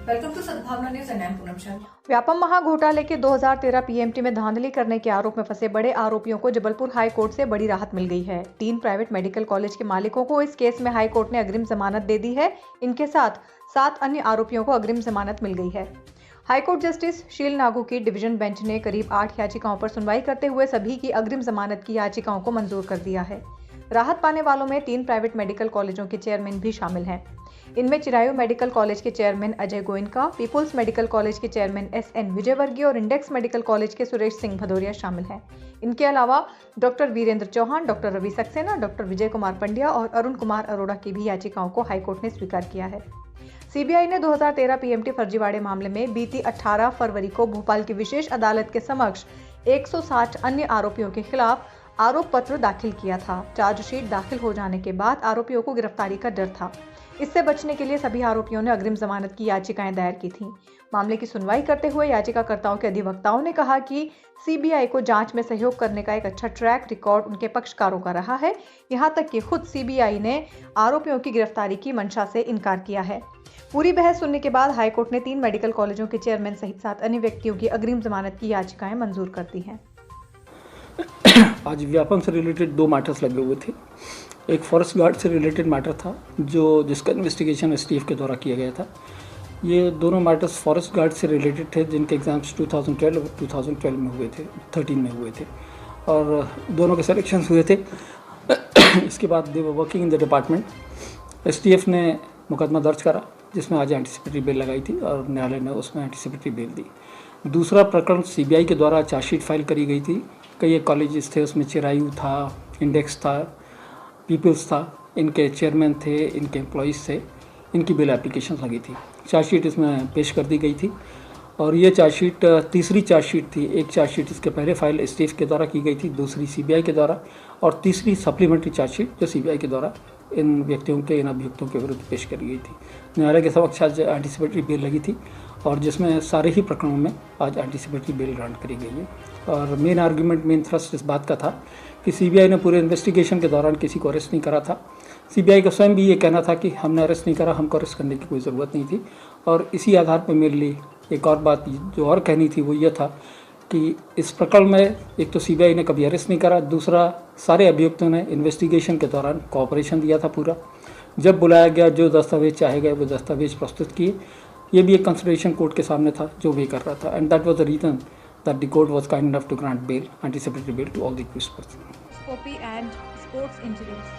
Welcome to Sadbhavna news and I am Poonam Sharma. Vyapam महाघोटाले के 2013 PMT में धांधली करने के आरोप में फंसे बड़े आरोपियों को जबलपुर हाई कोर्ट से बड़ी राहत मिल गई है। 3 प्राइवेट मेडिकल कॉलेज के मालिकों को इस केस में हाई कोर्ट ने अग्रिम जमानत दे दी है। इनके साथ 7 अन्य आरोपियों को अग्रिम जमानत मिल गई है। हाईकोर्ट जस्टिस शील नागू की डिवीजन बेंच ने करीब 8 याचिकाओं पर सुनवाई करते हुए सभी की अग्रिम जमानत की याचिकाओं को मंजूर कर दिया है। राहत पाने वालों में 3 प्राइवेट मेडिकल कॉलेजों के चेयरमैन भी शामिल हैं। इनमें चिरायू मेडिकल कॉलेज के chairman Ajay Goenka, people's medical college के चेयरमैन SN विजयवर्गीय और इंडेक्स मेडिकल कॉलेज के सुरेश सिंह भदौरिया शामिल हैं। इनके अलावा doctor Virendra Chauhan, doctor Ravi Saxena, doctor Vijay Kumar Pandya और अरुण कुमार अरोड़ा की भी याचिकाओं को हाईकोर्ट ने स्वीकार किया है। सीबीआई ने 2013 पीएमटी फर्जीवाड़े मामले में बीती 18 फरवरी को भोपाल की विशेष अदालत के समक्ष 160 अन्य आरोपियों के खिलाफ आरोप पत्र दाखिल किया था। चार्जशीट दाखिल हो जाने के बाद आरोपियों को गिरफ्तारी का डर था। इससे बचने के लिए सभी आरोपियों ने अग्रिम जमानत की याचिकाएं दायर की थीं। मामले की सुनवाई करते हुए याचिकाकर्ताओं के अधिवक्ताओं ने कहा कि सीबीआई को जांच में सहयोग करने का एक अच्छा ट्रैक रिकॉर्ड उनके पक्षकारों का रहा है। यहां तक कि खुद सीबीआई ने आरोपियों की गिरफ्तारी की मंशा से इनकार किया है। पूरी बहस सुनने के बाद हाईकोर्ट ने 3 मेडिकल कॉलेजों के चेयरमैन सहित 7 अन्य व्यक्तियों की अग्रिम जमानत की याचिकाएं मंजूर कर दी हैं। आज व्यापम से रिलेटेड 2 मैटर्स लगे हुए थे। एक फॉरेस्ट गार्ड से रिलेटेड मैटर था जिसका इन्वेस्टिगेशन STF के द्वारा किया गया था। ये दोनों मैटर्स फॉरेस्ट गार्ड से रिलेटेड थे जिनके एग्जाम्स 2012 और 2012 में हुए थे, 13 में हुए थे और दोनों के सिलेक्शंस हुए थे। इसके बाद they were working in the department. STF ने मुकदमा दर्ज करा जिसमें आज एंटीसिपेटरी बेल लगाई थी और न्यायालय ने उसमें एंटीसिपेटरी बेल दी। दूसरा प्रकरण CBI के द्वारा चार्जशीट फाइल करी गई थी। कई कॉलेजेस थे, उसमें चिरायू था, इंडेक्स था, पीपल्स था, इनके चेयरमैन थे, इनके एम्प्लॉइज़ थे, इनकी बिल एप्लीकेशन लगी थी। चार्जशीट इसमें पेश कर दी गई थी और ये चार्जशीट तीसरी चार्जशीट थी। एक चार्जशीट इसके पहले फाइल STF के द्वारा की गई थी, दूसरी CBI के द्वारा और तीसरी सप्लीमेंट्री चार्जशीट जो CBI के द्वारा इन व्यक्तियों के, इन अभियुक्तों के विरुद्ध पेश करी गई थी। न्यायालय के समक्ष आज एंटीसिपेटरी बेल लगी थी और जिसमें सारे ही प्रकरणों में आज एंटीसिपेटरी बेल ग्रांट करी गई है। और मेन आर्ग्यूमेंट, मेन थ्रस्ट इस बात का था कि CBI ने पूरे इन्वेस्टिगेशन के दौरान किसी को अरेस्ट नहीं करा था। CBI का स्वयं भी ये कहना था कि हमने अरेस्ट नहीं करा, हमको अरेस्ट करने की कोई ज़रूरत नहीं थी। और इसी आधार पर मेरे लिए एक और बात जो और कहनी थी वो ये था कि इस प्रकरण में एक तो CBI ने कभी अरेस्ट नहीं करा, दूसरा सारे अभियुक्तों ने इन्वेस्टिगेशन के दौरान कोऑपरेशन दिया था पूरा। जब बुलाया गया जो दस्तावेज चाहे गए वो दस्तावेज प्रस्तुत किए। ये भी एक कंसिडरेशन कोर्ट के सामने था जो भी कर रहा था and that was the reason that the court was kind enough to grant bail, anticipatory bail to all the accused persons. Copy and sports injuries.